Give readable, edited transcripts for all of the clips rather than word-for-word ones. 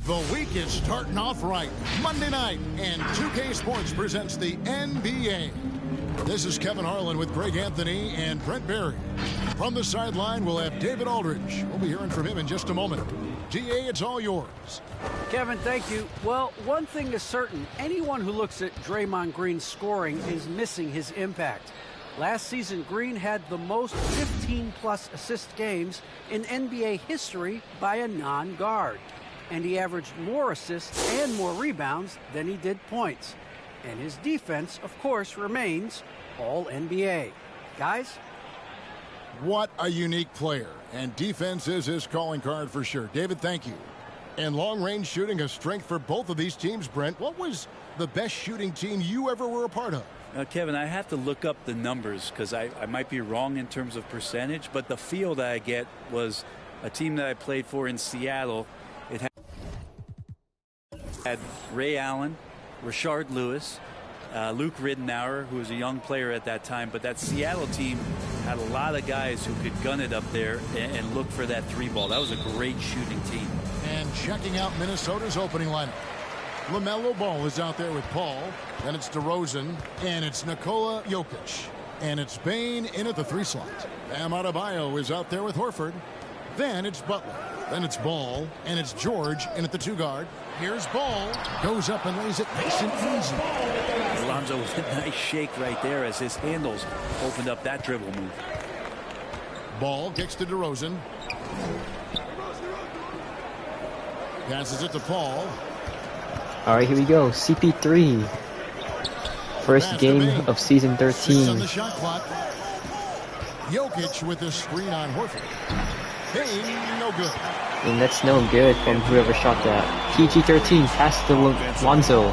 The week is starting off right. Monday night, and 2K Sports presents the NBA. This is Kevin Harlan with Greg Anthony and Brent Barry. From the sideline, we'll have David Aldridge. We'll be hearing from him in just a moment. DA, it's all yours. Kevin, thank you. Well, one thing is certain. Anyone who looks at Draymond Green's scoring is missing his impact. Last season, Green had the most 15-plus assist games in NBA history by a non-guard. And he averaged more assists and more rebounds than he did points. And his defense, of course, remains all NBA. Guys? What a unique player. And defense is his calling card for sure. David, thank you. And long-range shooting, a strength for both of these teams. Brent, what was the best shooting team you ever were a part of? Kevin, I have to look up the numbers because I might be wrong in terms of percentage, but the feel that I get was a team that I played for in Seattle. It had Ray Allen, Rashard Lewis, Luke Ridenour, who was a young player at that time, but that Seattle team had a lot of guys who could gun it up there and look for that three ball. That was a great shooting team. And checking out Minnesota's opening lineup. LaMelo Ball is out there with Paul. Then it's DeRozan. And it's Nikola Jokic. And it's Bane in at the 3 slot. Bam Adebayo is out there with Horford. Then it's Butler. Then it's Ball. And it's George in at the 2 guard. Here's Ball. Goes up and lays it nice and easy. Alonzo with a nice shake right there as his handles opened up that dribble move. Ball kicks to DeRozan. Passes it to Paul. All right, here we go. CP3. First game of season 13. On the shot clock. Jokic with a screen on Horford. Bane, no good. And that's no good from whoever shot that. PG-13 pass to Lonzo.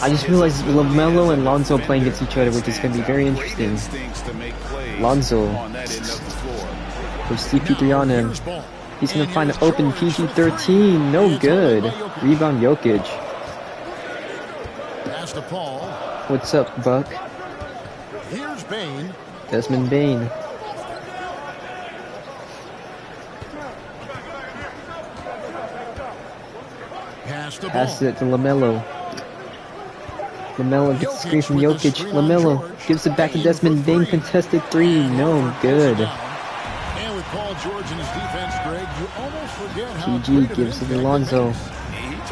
I just realized LaMelo and Lonzo playing against each other, which is going to be very interesting. Lonzo with CP3 on him. He's going to find an open PG-13. No good. Rebound Jokic. Pass to Paul. What's up, Buck? Here's Bane. Desmond Bane. Pass it to LaMelo. LaMelo gets the screen from Jokic. LaMelo gives it back to Desmond Bane. Contested 3. No good. And with Paul George in his defense, Greg, you almost forget how PG gives it to Lonzo.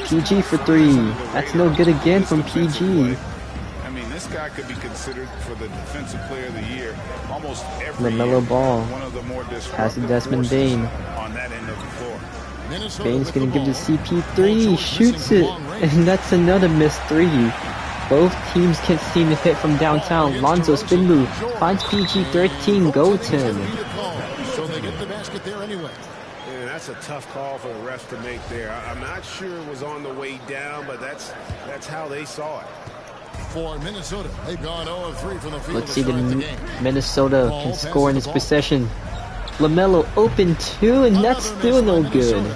PG for 3. That's no good again from PG. I mean, this guy could be considered for the defensive player of the year almost every LaMelo year. Ball. One of the more Pass to Desmond Bane. on that end of the floor. Bane's gonna give to CP3. Shoots it. And that's another missed 3. Both teams can't seem to hit from downtown. Lonzo spin move. Finds PG-13. Goes him. So they get the basket there anyway. Yeah, that's a tough call for the refs to make there. I'm not sure it was on the way down, but that's how they saw it. For Minnesota, they've gone 0 of 3 from the field. Let's see if Minnesota can score in this possession. LaMelo open 2, and that's still no good. And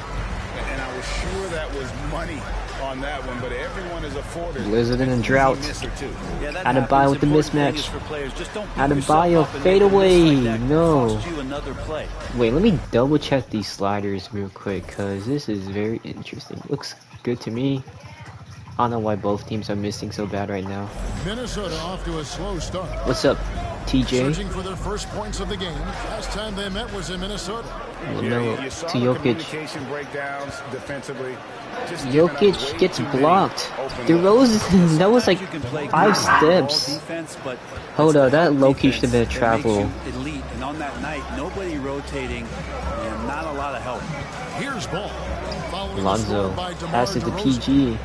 I was sure that was money on that one, but everyone is afforded. Blizzard in a drought. Adebayo with the mismatch. Adebayo fade away. No. Wait, let me double check these sliders real quick, because this is very interesting. Looks good to me. I don't know why both teams are missing so bad right now. Minnesota off to a slow start. What's up, TJ? Searching for their first points of the game. Last time they met was in Minnesota. LaMelo to Jokic. Breakdowns defensively. Jokic gets blocked. DeRozan, that was like 5 steps. Hold up, that low-key should have been a travel. Elite, and on that night, nobody rotating and not a lot of help. Here's Ball. Lonzo passes to PG.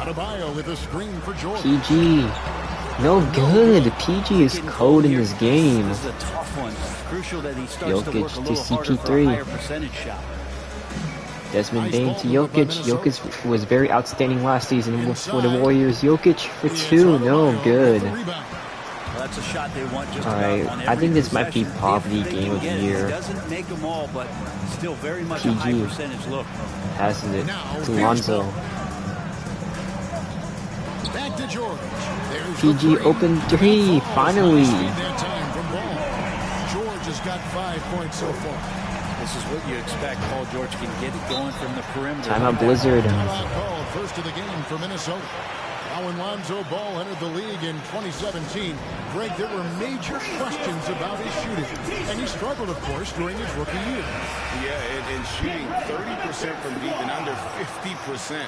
Adebayo with a screen for George. PG. No good. PG is cold in this game. This is a tough one. Crucial that he starts Jokic to work a little harder for a higher percentage shot. Desmond Bane to Jokic. Jokic was very outstanding last season for the Warriors. Jokic for 2. No good. That's a shot they want just Alright, I think this might be probably game of the year. Doesn't make them all, but still very much a high percentage look. Passes it to Lonzo. Back to George. PG open 3, finally. George has got 5 points so far. This is what you expect. Paul George can get it going from the perimeter. Timeout Blizzard. Timeout call, first of the game for Minnesota. Now when Lonzo Ball entered the league in 2017, Greg, there were major questions about his shooting. And he struggled, of course, during his rookie year. Yeah, and shooting 30% from deep and under 50%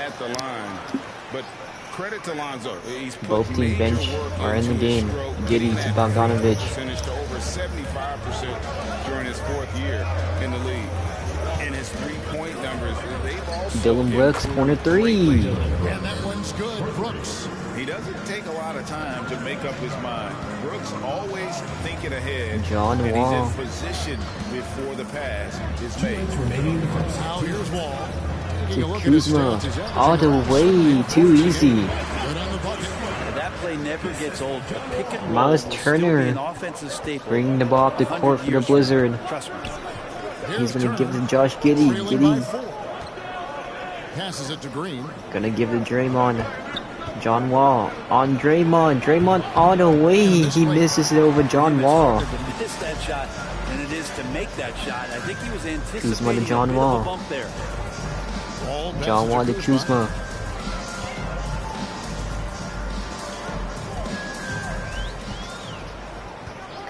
at the line. But credit to Lonzo. He's put Both team major bench work are in the into his game. stroke Giddey to defense. Bogdanovic. Finished to over 75% during his 4th year in the league. And his three-point numbers, they've also Dylan Brooks, corner 3. And that one's good. Brooks. He doesn't take a lot of time to make up his mind. Brooks always thinking ahead. John and Wall. he's in position before the pass is made. Now here's Wall. Taking a To look at his Kuzma. stats. He's averaging All the around way. Too easy. Good on the bucket. That play never gets old. The pick and roll Miles will Turner still be an offensive staple. bringing the ball up the 100 court for the years from Blizzard. now. Trust me. He's Here's going to give it Turner. to Josh Giddey. Trailing by Giddey 4. Passes it to Green. going to give it to Draymond. John Wall on Draymond. Draymond all the way. He misses it over John Wall. It's harder to miss that shot than it is to make that shot. I think he was anticipating Kuzma to John a bit Wall. of a bump there. Ball passes John Wall to Kuzma.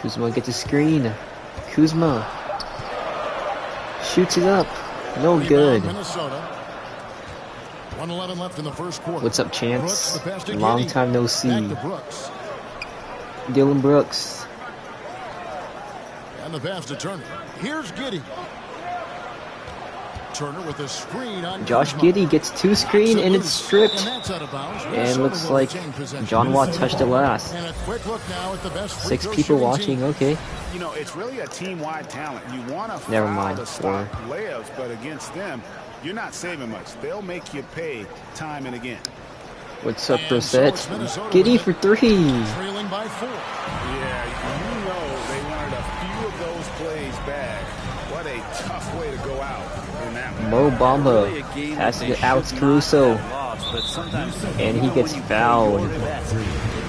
Kuzma gets a screen. Kuzma shoots it up. No Rebound, good. Minnesota. 1:11 left in the first quarter. What's up, Brooks, Chance? the pass to Long Giddey. time no see. Back to Brooks. Dylan Brooks. And the pass to Turner. Here's Giddey. Turner with a screen on Josh Kuzma. Giddey gets 2 screen and it's stripped. And that's out of bounds. And Minnesota looks will like retain possession. John Wall touched it last. And a quick look now at the best free 6 throw people shooting watching. team. Okay. You know, it's really a team-wide talent. You want to Never foul mind. to stop layups, but against them, you're not saving much. They'll make you pay time and again. What's up, And so Brissett? it's Minnesota Giddey with for it. 3. Trailing by 4. Yeah, you know they wanted a few of those plays back. What a tough way to go out in that one. Mo Really Bamba a game that passes they it out to should Caruso. not have lost, but sometimes And he even gets when you fouled. play your best, it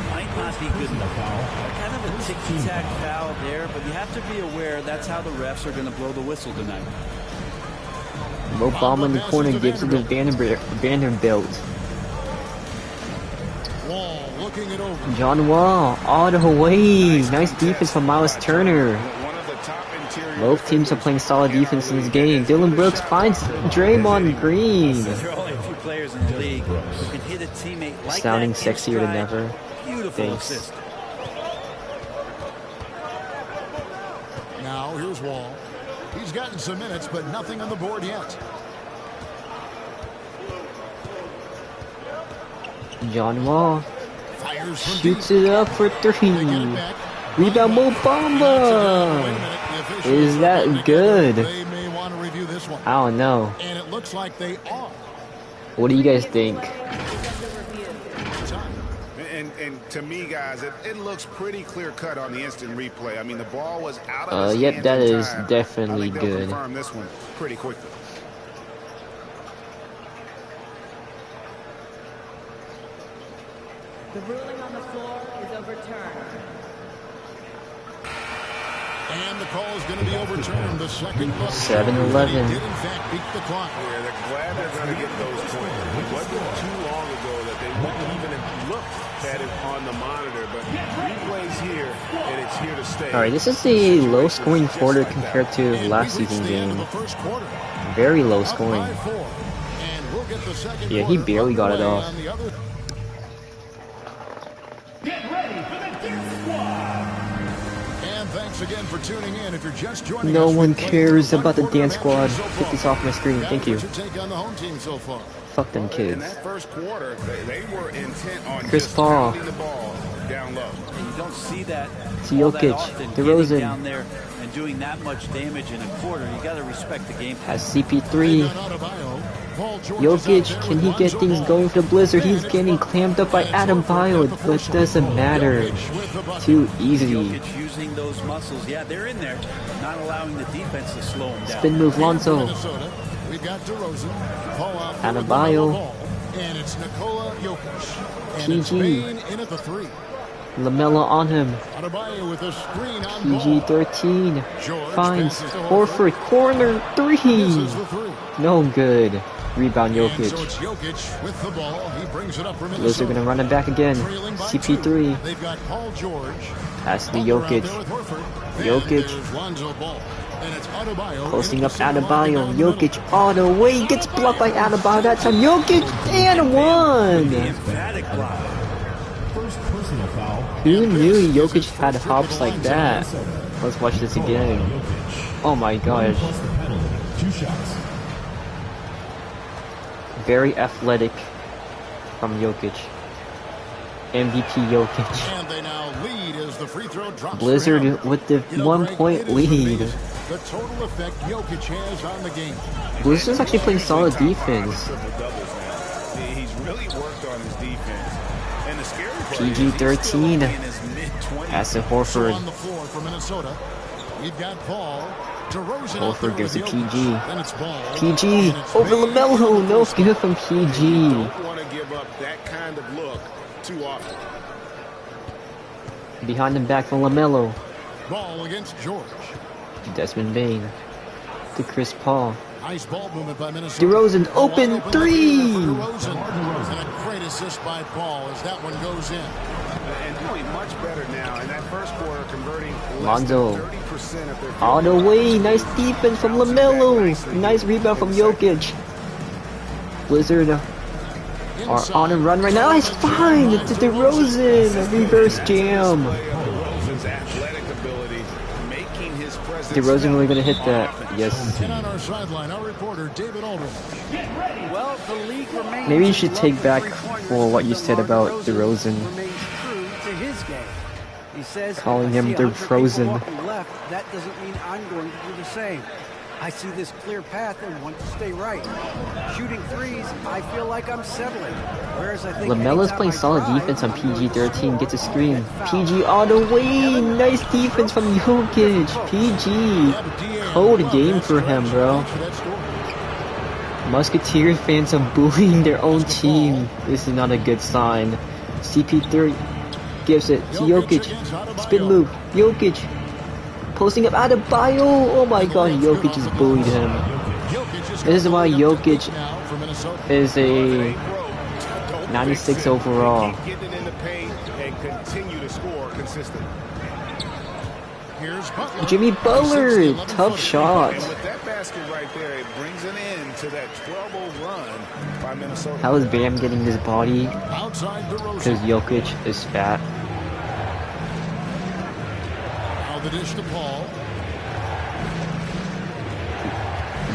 might not be good enough. Kind of a ticky-tack foul there, but you have to be aware that's how the refs are going to blow the whistle tonight. Mo Bamba in the corner gives it to Vanderbilt. Wall looking it over. John Wall all the way. Nice defense from Miles Turner. One of the top interior Both teams are playing solid defense in this game. Dylan Brooks finds Draymond Green. There are only a few players in the league who can hit a teammate like Sounding that in sexier than stride. ever. Beautiful Thanks. assist. Now here's Wall. He's gotten some minutes, but nothing on the board yet. John Wall Fires from shoots deep. it up for 3. They get it back. Rebound Mo Wait a Bamba. minute, the officials Is are that getting good? together. They may want to review this one. I don't know. And it looks like they are. What do you guys think? Time. And to me, guys, it looks pretty clear-cut on the instant replay. I mean, the ball was out of his Yep, hands that in is time. definitely I think they'll good. confirm this one pretty quickly. The ruling on the floor is overturned. And the call is going to be overturned. The second look. 7-11. Did in fact beat the clock. Yeah, they're glad they're going to get those points. It wasn't too long ago that they wouldn't even have looked at it on the monitor, but replays here, and it's here to stay. Alright, this is a low-scoring quarter compared to And last we reached season's the end of game. the first quarter. Very low Up scoring. by 4. And we'll get the second Yeah, he quarter barely got it underway off. on the other. And thanks again for tuning in. If you're just joining No us, one we've played cares one about the quarter dance of action squad. so Get far. this off my screen. Guys, Thank you. what's your take on the home team so far? Fuck them In kids. that first quarter, they were intent on Chris just Paul. pounding the ball down low. And you don't see that To all that Jokic, often, DeRozan. getting down there and doing that much damage in a quarter. You got to respect the game. Has They've CP3. got Adebayo. Paul George is out Jokic, there can with he get Lonzo things Ball. going for the Blizzard? He's And it's getting Brooks. clammed up by And Adam Horford Bio, at the but force doesn't ball. matter. Jokic with the bucket. Too easy. Jokic using those muscles. Yeah, they're in there, not allowing the defense to slow him down. Spin move, Here for Lonzo. Minnesota, we've got DeRozan. Paul out there with Adebayo. LaMelo Ball. And it's Nikola Jokic. And it's PG. Bain in at the 3. LaMelo on him. Adebayo with a screen on ball. PG-13 George finds passes to Horford. Corner three. Misses the three. No good. Rebound And so Jokic. it's Jokic with the ball. He brings it up for Blizzard Minnesota. gonna run it back again. Trailing by CP3. two. They've got Paul George. Pass to Butler out Jokic. there with Horford. Jokic. And there's Lonzo Ball. And it's Adebayo. Posting up into the center line Adebayo. down the middle. Jokic all the way. Gets blocked by Adebayo that time. Jokic and one. Emphatic block. Who knew Jokic had hops like that? Let's watch this again. Oh my gosh. Very athletic from Jokic. MVP Jokic. And they now lead as the free throw drops for Blizzard him. with the You know, 1 Greg, point it is lead. amazing the total effect Jokic has on the game. Blizzard's actually playing solid Top five defense. triple-doubles now. He's really worked on his defense. And the scary part is PG-13. he's still only in his mid-20s. Pass to So Horford. on the floor for Minnesota, we've got Paul. DeRozan out Horford there gives with it Jokic. PG. Then it's Ball. PG And it's over Bane. LaMelo. No good from PG. Don't want to give up that kind of look too often. Behind the back from LaMelo. Ball against George. Desmond Bane to Chris Paul. Nice ball movement by Minnesota. DeRozan A wide open look three. here for DeRozan. And a great assist by Paul as that one goes in. And doing much better now in that first quarter, converting Lonzo. less than 30% of their All the way. Nice defense from LaMelo. Nice rebound from Jokic. Blizzard are on a run right now. It's fine. It's DeRozan. A reverse jam. DeRozan's athletic ability, making his presence DeRozan really gonna hit that. Yes. And on our sideline, our reporter, David Aldridge. Well, the league remains Maybe you should in take love back with three-pointers, for what you but said DeMar about DeRozan. remains true to his game. He says, Calling "I him see 100 people DeRozan." walking left, that doesn't mean I'm going to do the same. I see this clear path and want to stay right. Shooting threes, I feel like I'm settling. Whereas I think LaMelo's anytime playing I solid drive, defense on I'm going to PG-13. Gets a score. screen. Get fouled. PG all the way. Nice defense from Jokic. PG. Cold game for him, bro. Musketeers fans are bullying their own team. This is not a good sign. CP3 gives it to Jokic. Spin move. Jokic. Posting up Adebayo. Oh my god, Jokic has bullied him. This is why Jokic is a 96 overall. Keep getting in the paint and continue to score consistently. Here's Butler. Jimmy Butler. Tough shot. And with that basket right there, it brings an end to that 12-0 run by Minnesota. How is Bam getting this body? Outside Because DeRozan. Jokic is fat. Now the dish to Paul.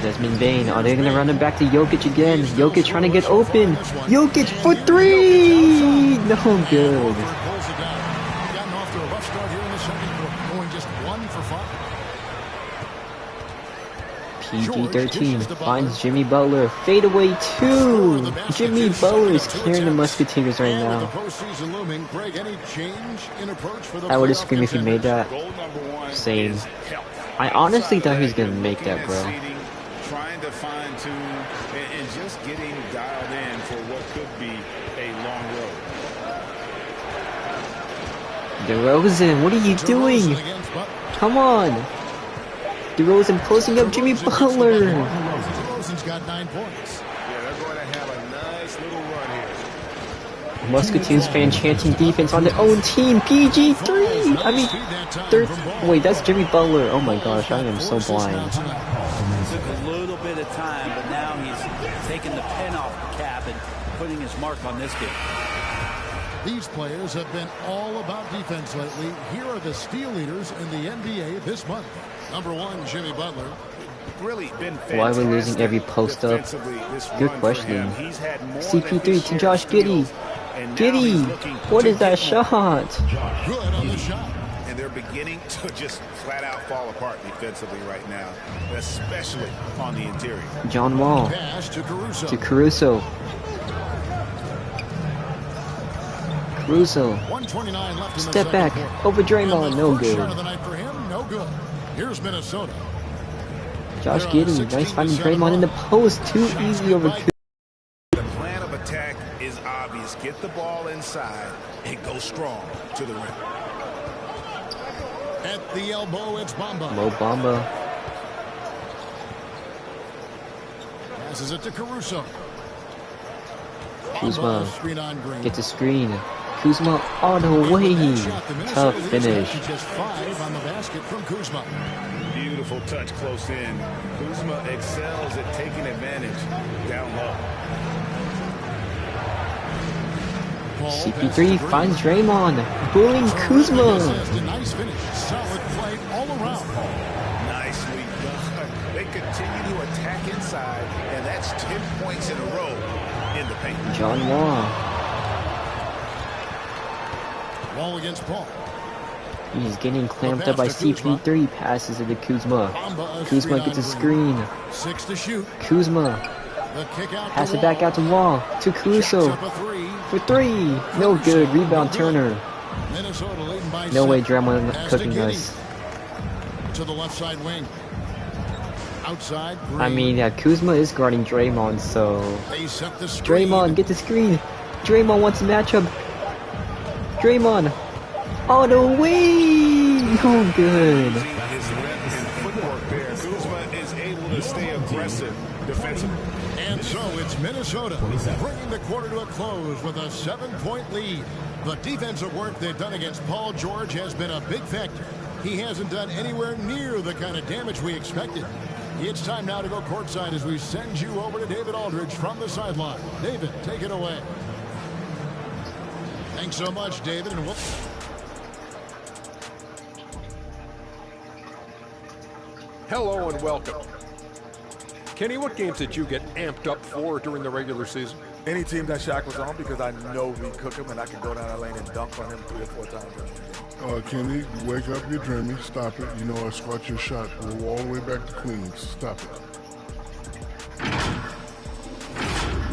Desmond Bane. Are they going to run it back to Jokic again? Jokic trying to get open. Jokic for three. No good. Horford pulls it down. Gotten off to a rough start here in the second quarter. Going just 1 for 5. PG-13 finds Jimmy Butler. Fadeaway 2. Jimmy Butler is carrying the Musketeers right And with now. the postseason looming, Greg, any change in approach for the I would have playoff screamed if he made contenders? that. Goal number one Same. is health. I honestly thought he was Outside going to make looking that, at bro. seeding, trying to fine-tune and just getting dialed in for what could be a long road. DeRozan, what are you doing? DeRozan against Butler. Come on. DeRozan posting up Jimmy Butler. DeRozan's got 9 points. Yeah, they're going to have a nice little run here. Musketeers fan chanting defense on their own team. PG-3. I mean, third. Wait, that's Jimmy Butler. Oh my gosh, I am so blind. Took a little bit of time, but now he's taking the pen off the cap and putting his mark on this game. These players have been all about defense lately. Here are the steal leaders in the NBA this month. Number 1, Jimmy Butler. Really been Why are we losing every post up? Good question. CP3 to Josh Giddey. Giddey, what is that shot? Good on the shot. And they're beginning to just flat out fall apart defensively right now, especially on the interior. John Wall Pass to Caruso. to Caruso. Caruso. 129 left in the Step second back. quarter. Over Draymond. And the No first shot good. of the night for him, no good. Here's Minnesota. Josh They're on a Giddey. Nice 16-7 finding Draymond in the post. Too easy over. The plan of attack is obvious. get the ball inside and go strong to the rim. At the elbow, it's Bamba. Mo Bamba. Passes it to Caruso. Kuzma Screen on Green. gets a screen. Kuzma all the way. Tough finish. Just 5 on the basket from Kuzma. Beautiful touch close in. Kuzma excels at taking advantage down low. CP3 finds Draymond. Bullying Kuzma. Nice finish. Solid play all around. Nicely done. They continue to attack inside, and that's 10 points in a row in the paint. John Wall. Wall against Paul. He's getting clamped up by CP3. Passes it to Kuzma. Kuzma gets a screen. 6 to shoot. Kuzma. The kick out Pass to it back Wall. out to Wall. To Caruso. Up a 3. For 3. No good. Rebound Turner. Minnesota leading by No 7. way Draymond Pass cooking to Giddey. us. To the left side wing. Outside. Green. I mean, yeah, Kuzma is guarding Draymond, so... They set the screen. Draymond, get the screen. Draymond wants a matchup. Draymond. All the way. No good. His reps and footwork there. Kuzma is able to stay aggressive defensively. And so it's Minnesota bringing the quarter to a close with a 7-point lead. The defensive work they've done against Paul George has been a big factor. He hasn't done anywhere near the kind of damage we expected. It's time now to go courtside as we send you over to David Aldridge from the sideline. David, take it away. Thanks so much, David. And we'll... Hello and welcome. Kenny, what games did you get amped up for during the regular season? Any team that Shaq was on, because I know we cook him and I can go down that lane and dunk on him 3 or 4 times. Kenny, wake up, you're dreaming. Stop it. You know I squat your shot. We'll all the way back to Queens. Stop it.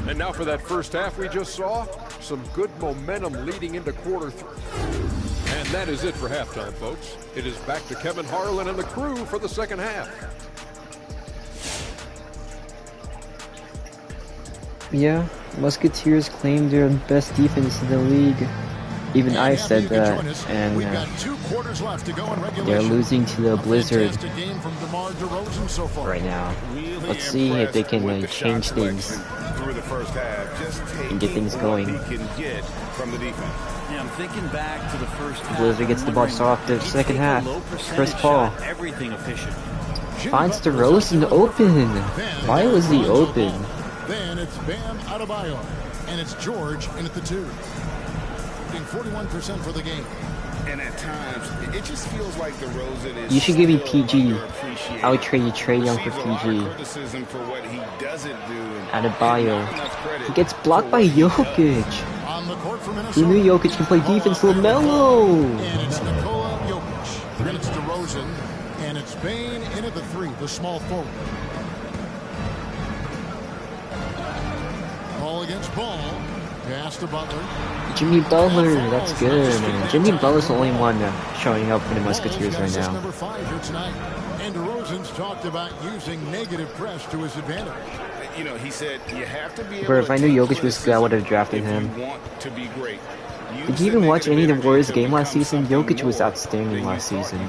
And now for that first half we just saw, some good momentum leading into quarter 3. And that is it for halftime, folks. It is back to Kevin Harlan and the crew for the second half. Yeah, Musketeers claim they're the best defense in the league. Even I said that, and they're losing to the Blizzard right now. Let's see if they can change things and get things going. Yeah, I'm thinking back to the first half. Blizzard gets the ball off the second half. First Paul Everything efficient. finds DeRozan open. Why was he open? Then it's Bam Adebayo, and it's George in at the 2. 41% for the game. And at times, it just feels like DeRozan is. You should give me PG. underappreciated. I would trade you Trae Young for Receives a lot of PG. criticism for what he doesn't do. Adebayo. He gets blocked by Jokic. On the court for Minnesota. Who knew Jokic can play defense? LaMelo. And it's Nikola Jokic. Then it's DeRozan, and it's Bane in at the 3, the small forward. Ball against ball. Pass to Butler. Jimmy Butler, that's good. Jimmy Butler's the only one showing up for the Musketeers right now. Number 5 here tonight. And DeRozan's talked about using negative press to his advantage. You know, he said you have to be able Bro, if to I knew take Jokic was good, I would have drafted criticism him. if you want to be great. Did you even watch any of the Warriors game last season? Jokic was outstanding last season.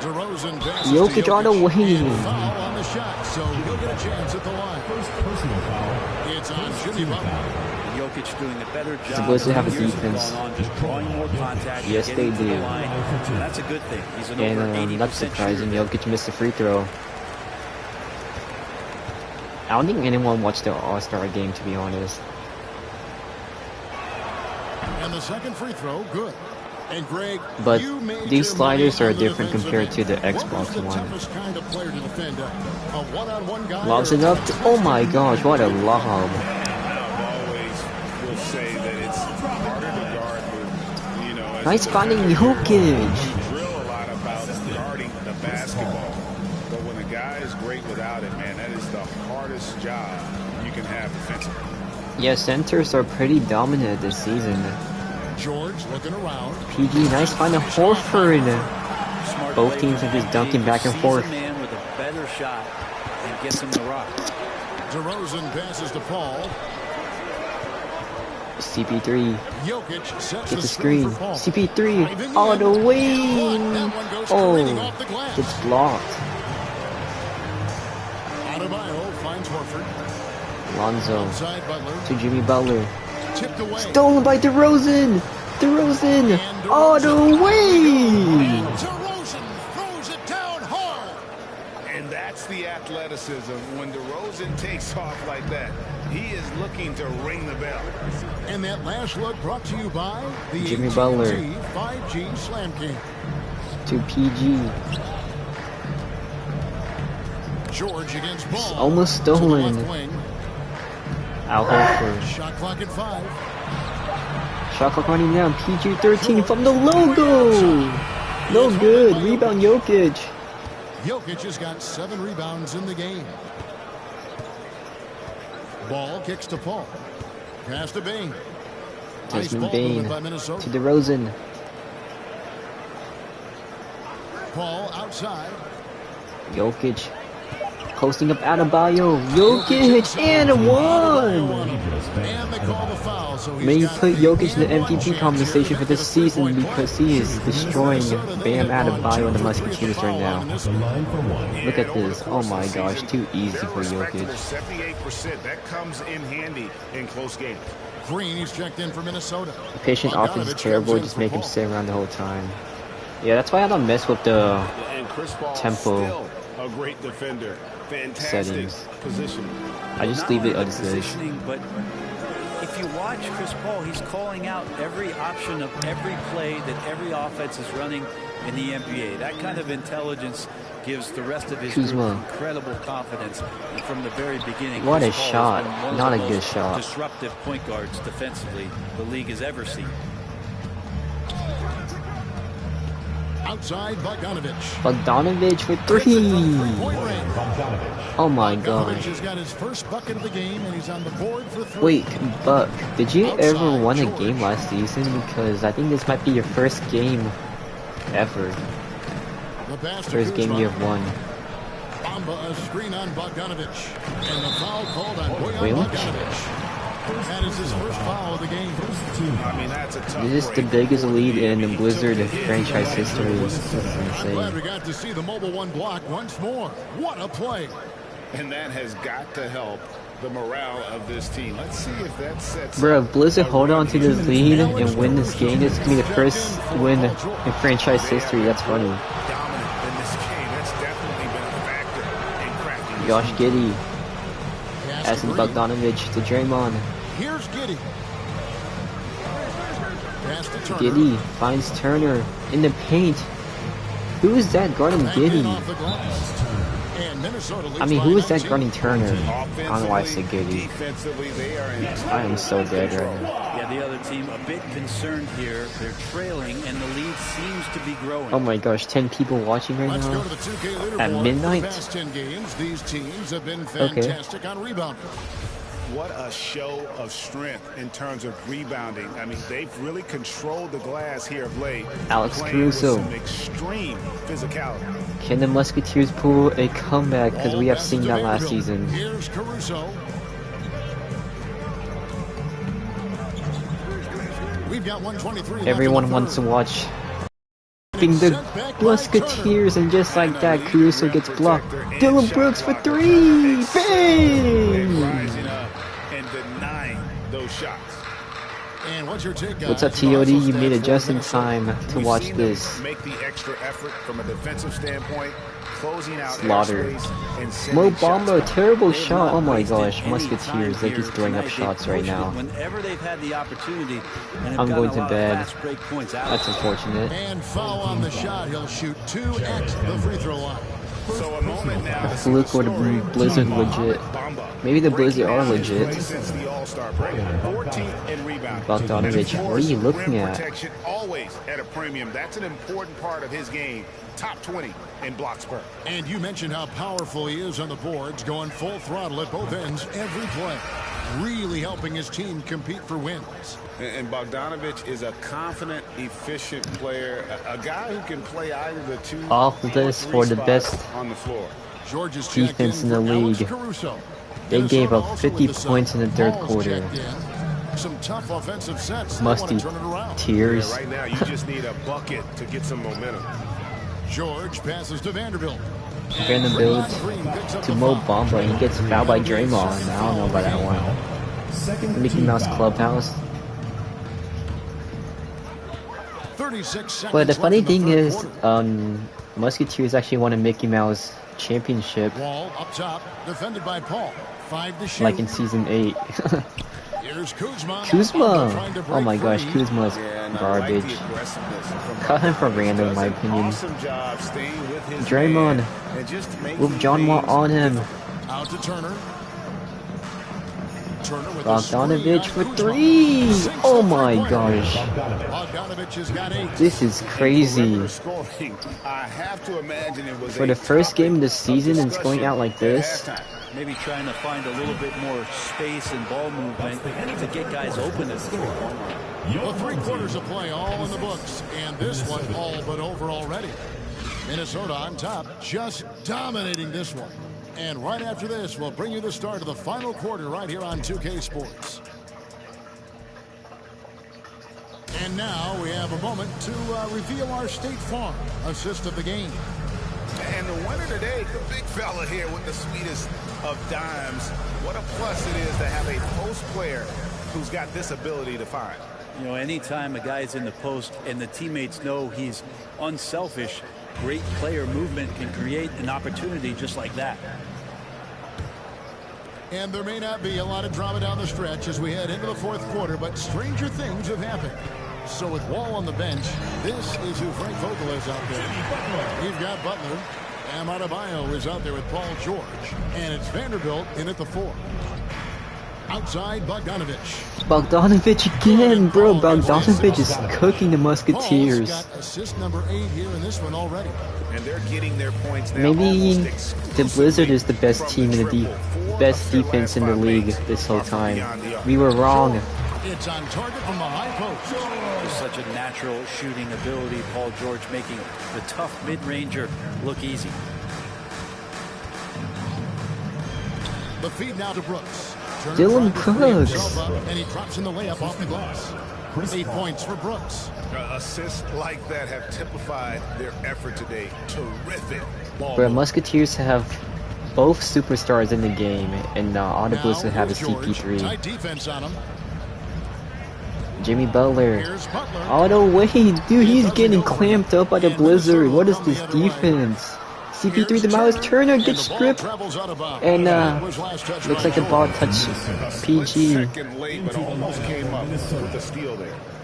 DeRozan passes Jokic to on the wing. And foul on the shot, so he'll get a chance at the line. Personal foul. It's on Jimmy Butler. Jokic doing a better job. The Blizzard have a Years defense. gone on, just drawing more contact. Yes, getting they to the do. line. And that's a good thing. He's an over And 80% that's surprising. shooter. Jokic missed a free throw. I don't think anyone watched the All-Star game, to be honest. And the second free throw, good. And Greg, But you made these your sliders money are on the different defensive compared end. to the What Xbox was the One. toughest kind of player to defend a one-on-one guy? Lobs or it up. Oh my gosh, what a lob. Always will say that it's harder to guard with, you know, as Nice a finding defender, Jokic. you drill a lot about guarding the basketball. But when a guy is great without it, man, that is the hardest job you can have defensively. Yeah, centers are pretty dominant this season. George looking around. PG, nice find of Horford. Smart Both play teams from are just PG, dunking back and sees forth. a man with a better shot and gets him the rock. DeRozan passes to Paul. CP3 Jokic sets get the screen. for Paul. CP3 all the way. That one goes careening off the glass. It's blocked. Adebayo finds Horford. Lonzo Inside Butler. to Jimmy Butler. Tipped away. Stolen by DeRozan. DeRozan all the way. DeRozan throws it down hard. And that's the athleticism when DeRozan takes off like that. He is looking to ring the bell. And that last look brought to you by the Jimmy AT&T Butler 5G Slam King. to PG. George against Ball. Almost stolen. Al Horford. Shot clock at 5. Shot clock running down. PG 13 from the logo. No good. Rebound Jokic. Jokic has got 7 rebounds in the game. Ball kicks to Paul. Pass to Bane. Nice Desmond ball Bane movement by Minnesota. to DeRozan. Paul outside. Jokic posting up Adebayo. Jokic and one. And they call the foul. So he's May you got put the Jokic in the game MVP championship conversation for this season 33-point because he is destroying Bam Adebayo and the Musketeers right now. Look at this. Oh my gosh, too easy for Jokic. 78%. That comes in handy in close games. Green, he's checked in for Minnesota. The patient offense is terrible. Just make him sit around the whole time. Yeah, that's why I don't mess with the And Chris Paul tempo still a great defender. Fantastic settings. position. I just Not leave it only as is. positioning, but if you watch Chris Paul, he's calling out every option of every play that every offense is running in the NBA. That kind of intelligence gives the rest of his Kuzma. group incredible confidence. And from the very beginning, What Chris a Paul has shot. been one of Not the a good most shot. disruptive point guards defensively the league has ever seen. Outside Bogdanovich. Bogdanovich for 3. Oh my Bogdanovich gosh. has got his first bucket of the game, and he's on the board for 3. Wait, Buck, did you ever win a game last season? Because I think this might be your first game ever. The pass to First game Kuzma. you have won. Bamba, a screen on Bogdanovich. And the foul called on Bojan Really? Bogdanovich. That is his first foul of the game. I mean, that's a tough This is the break. biggest lead in the Blizzard franchise history. This is I'm glad we insane. got to see the mobile one block once more. What a play. And that has got to help the morale of this team. Let's see if that sets Bro, up if Blizzard a hold on to run this here. lead and win this game, this could be the first win in franchise history. That's funny. Dominant in this game. That's definitely been a factor in cracking this Josh Giddey, Pass to passing Green. Bogdanovich to Draymond. Here's Giddey. Pass to Turner. Giddey finds Turner in the paint. Who is that guarding Back in Giddey? off the glass. And Minnesota leads I mean, by who is that 19. guarding Turner? I don't know why I said Giddey. Defensively, they are in I am so dead right now. Yeah, the other team a bit concerned here. They're trailing, and the lead seems to be growing. Oh my gosh, 10 people watching right Let's go now. to the 2K leaderboard. At midnight? For the past 10 games, these teams have been fantastic on rebounding. What a show of strength in terms of rebounding. I mean, they've really controlled the glass here of late. Alex playing with Caruso. some extreme physicality. Can the Musketeers pull a comeback? Because we have seen that last season. Here's Caruso. We've got 123 Everyone wants to watch the Musketeers, and just like that, Caruso gets blocked. Dylan Brooks for 3! Bang! Rising up and denying those shots. And what's your take, guys? What's up, TOD? You made it just in time to We've watch seen them this. make the extra effort from a defensive standpoint, closing out Slaughter. airspace and Mo sending shots Bamba, back. terrible They have shot. not Oh my wasted gosh, any Musketeers, time they're just here throwing up tonight. shots They've right pushed it now. Whenever they've had the opportunity, and have I'm gotten going a to lot bed. of fast break points out. That's unfortunate. And foul on the shot. He'll shoot 2 at the free throw line. So a moment now to see Fluke the or the story Blizzard of legit. Bamba. Maybe the Breaking Blizzard are down his legit. play since the All-Star break. 14th in rebounding. Bogdanovich, And of what are you course, looking rim at? protection always at a premium. That's an important part of his game. Top 20 in block spurt. And you mentioned how powerful he is on the boards, going full throttle at both ends every play. Really helping his team compete for wins. And Bogdanovich is a confident, efficient player, a guy who can play either the 2 All or this 3 for the spots best on the floor. Georgia's defense in the Alex league. Caruso. They gave Minnesota up also 50 with the points in the third Paul's quarter. checked in. some tough offensive sets. Musty turn it around. tears. Yeah, right now, you just need a bucket to get some momentum. George passes to Vanderbilt. Vanderbilt to Mo Bamba, and he gets fouled by Draymond. I don't know about that one. Mickey Mouse Clubhouse. 36 seconds. But the funny thing is, quarter. Musketeers actually won a Mickey Mouse championship, Wall up top, defended by Paul. 5 to shoot. like in season 8. Here's Kuzma. Kuzma! Oh my gosh, Kuzma's garbage. Cut him for random, in my opinion. Draymond, move John Wall on him. Out to Turner. Turner with Bogdanovich for 3! Oh my gosh. Bogdanovich has got 8. This is crazy. I have to imagine it was For the first game of the season, it's going out like this. Maybe trying to find a little bit more space and ball movement to get guys open at the three-point line. Well, 3 quarters of play all in the books, and this one all but over already. Minnesota on top, just dominating this one. And right after this, we'll bring you the start of the final quarter right here on 2K Sports. And now we have a moment to reveal our State Farm assist of the game. And the winner today, the big fella here with the sweetest of dimes. What a plus it is to have a post player who's got this ability to find. You know, anytime a guy's in the post and the teammates know he's unselfish, great player movement can create an opportunity just like that. And there may not be a lot of drama down the stretch as we head into the 4th quarter, but stranger things have happened. So with Wall on the bench, this is who Frank Vogel is out there. We've got Butler. Bam Adebayo is out there with Paul George. And it's Vanderbilt in at the 4. Outside, Bogdanovich. Bogdanovich again, bro. Bogdanovich is cooking the Musketeers. Paul's got assist number 8 here in this one already. And they're getting their points now. Maybe the Blizzard is the best team in the best defense in the league this whole time. We were wrong. It's on target from the high post. Just such a natural shooting ability. Paul George making the tough mid-ranger look easy. The feed now to Brooks. Dylan Brooks. And he drops in the layup off the glass. 8 points for Brooks. Assists like that have typified their effort today. Terrific. Where Musketeers have both superstars in the game, and all the Blizzard have a CP3. Tight defense on him. Jimmy Butler. Oh no, wait, dude, he's getting clamped up by the Blizzard. What is this defense? CP3 to Miles Turner gets stripped, and looks like the ball touched PG.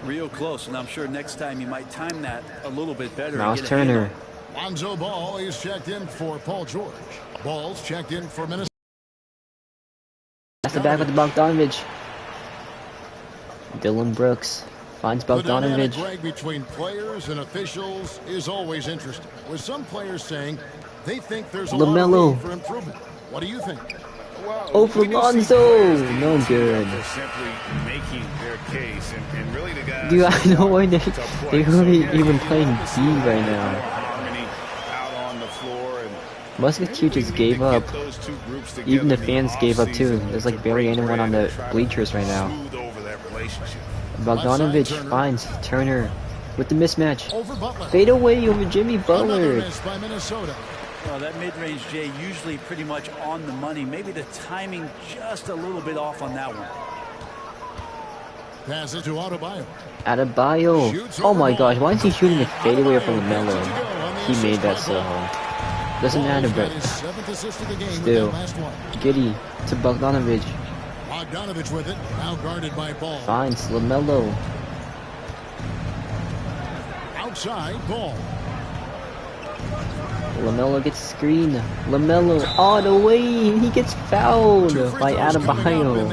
Real close, and I'm sure next time you might time that a little bit better. Miles Turner. Lonzo Ball is checked in for Paul George. Ball's checked in for Minnesota. That's the back with the Bogdanovich. Dylan Brooks finds Bogdanovich. The dynamic between players and officials is always interesting, with some players saying they think there's a lot of room for improvement. What do you think? Well, over Lonzo, no good. They're simply making their case, and really the guys. Dude, I know why they're really even playing D right now. Musketeers just gave up. Even the fans gave up too. There's like barely anyone on the bleachers right now. Bogdanovich finds Turner with the mismatch. Fade away over Jimmy Butler. Well, that mid-range, Jay, usually pretty much on the money. Maybe the timing just a little bit off on that one. Pass it to Adebayo. Adebayo. Oh my gosh, why is he shooting the fadeaway from LaMelo? He made that so hard. Doesn't matter, but still. Giddy to Bogdanovich. Bogdanovich with it, now guarded by Ball. Finds LaMelo. Outside, Ball. LaMelo gets screened. LaMelo all the way. He gets fouled by Adebayo.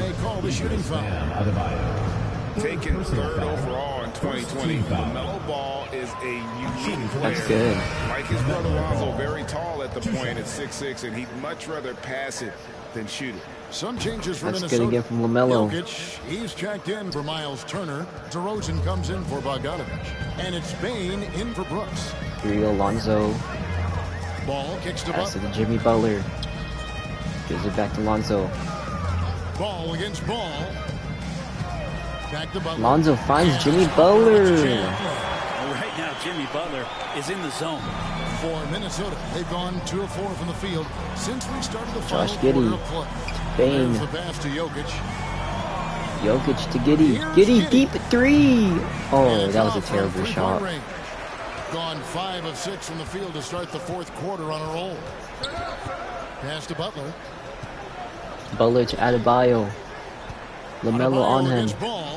Taken 3rd overall in 2020, LaMelo Ball is a unique player. That's good. Like his brother Lonzo, very tall at the point at 6'6", and he'd much rather pass it than shoot it. Some changes for That's Minnesota. good again from LaMelo. Jokic, he's checked in for Miles Turner. DeRozan comes in for Bogdanovich. And it's Bane in for Brooks. Rio Lonzo. Ball kicks to Pass to Jimmy Butler. Gives it back to Lonzo. Ball against Ball. Back to Butler. Lonzo finds Jimmy Butler. Right now, Jimmy Butler is in the zone. For Minnesota, they've gone 2 of 4 from the field since we started the Josh final Giddey. quarter of play. Bane. There's the pass to Jokic. Jokic to Giddey. Giddey deep 3. Oh, that was a terrible shot. Gone 5 of 6 from the field to start the 4th quarter on a roll. Pass to Butler. Butler to Adebayo. LaMelo on him.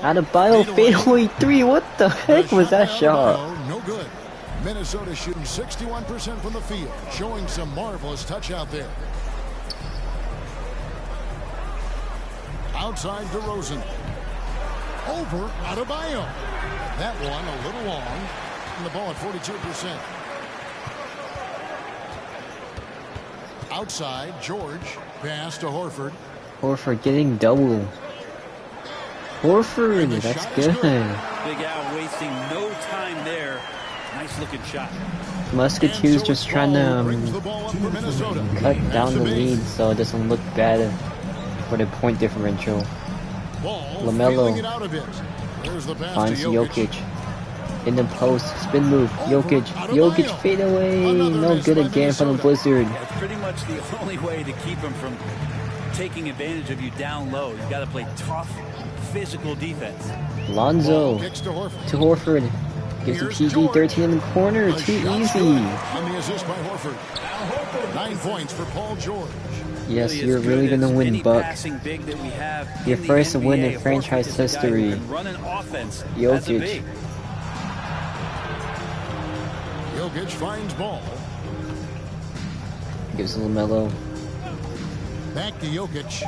Adebayo fadeaway 3. What the heck was that shot? No good. Minnesota shooting 61% from the field, showing some marvelous touch out there. Outside DeRozan. Over Adebayo. That one a little long. And the ball at 42%. Outside, George. Pass to Horford. Horford getting double. Horford, that's good. Big Al wasting no time there. Nice looking shot. Musketeers just trying to cut down the lead so it doesn't look bad for the point differential. LaMelo finds Jokic in the post, spin move. Jokic fade away. No good again from the Blizzard. It's pretty much the only way to keep him from taking advantage of you down low. You got to play tough, physical defense. Lonzo to Horford. Gives a PG 13 in the corner. Too easy. On the assist by Horford. 9 points for Paul George. Yes, you're really going to win, Buck. Your first win in franchise history. Jokic. Jokic finds ball. Gives LaMelo. Back to Jokic.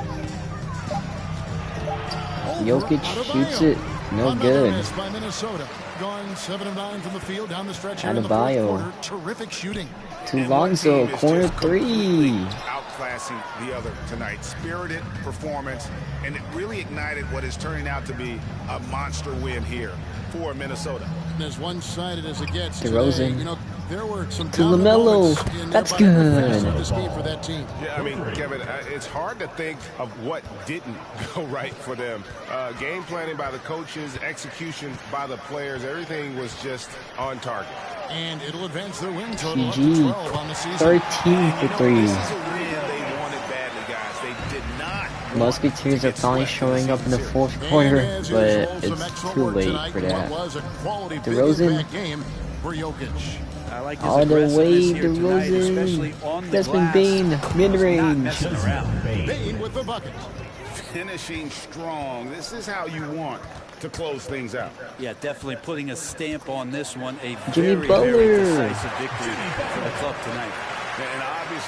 Jokic shoots it. No good. Miss by Minnesota. Gone 7 of 9 from the field down the stretch here in the Adebayo. 4th quarter. Terrific shooting. To Lonzo, corner 3. Outclassing the other tonight. Spirited performance, and it really ignited what is turning out to be a monster win here for Minnesota. As one-sided as it gets DeRozan. today, you know, there were some to LaMelo. That's good. This game for that team. Yeah, I mean, Kevin, it's hard to think of what didn't go right for them. Game planning by the coaches, execution by the players, everything was just on target. And it'll advance their win total up to PG 12 on the season. 13 for 3. This is a win they wanted badly, guys. They did not. Musketeers are finally showing up in the 4th quarter, but it's too late for that. DeRozan. Game for Jokic. I like All the way, DeRozan. Desmond Bane, mid-range. Bane with the bucket. Finishing strong. This is how you want to close things out. Yeah, definitely putting a stamp on this one. A Jimmy very, Butler. very decisive victory for the club tonight.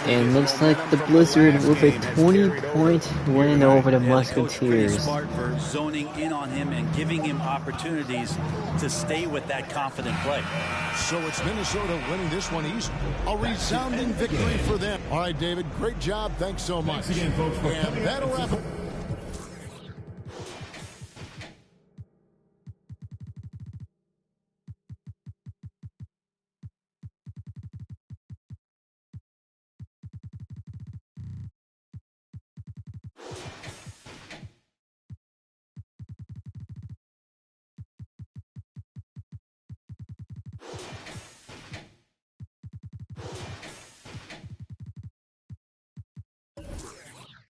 And looks like the Blizzard with a 20-point win over the Musketeers. Smart for zoning in on him and giving him opportunities to stay with that confident play. So it's Minnesota winning this one easy. A resounding victory for them. All right, David, great job. Thanks so much. And that'll wrap it.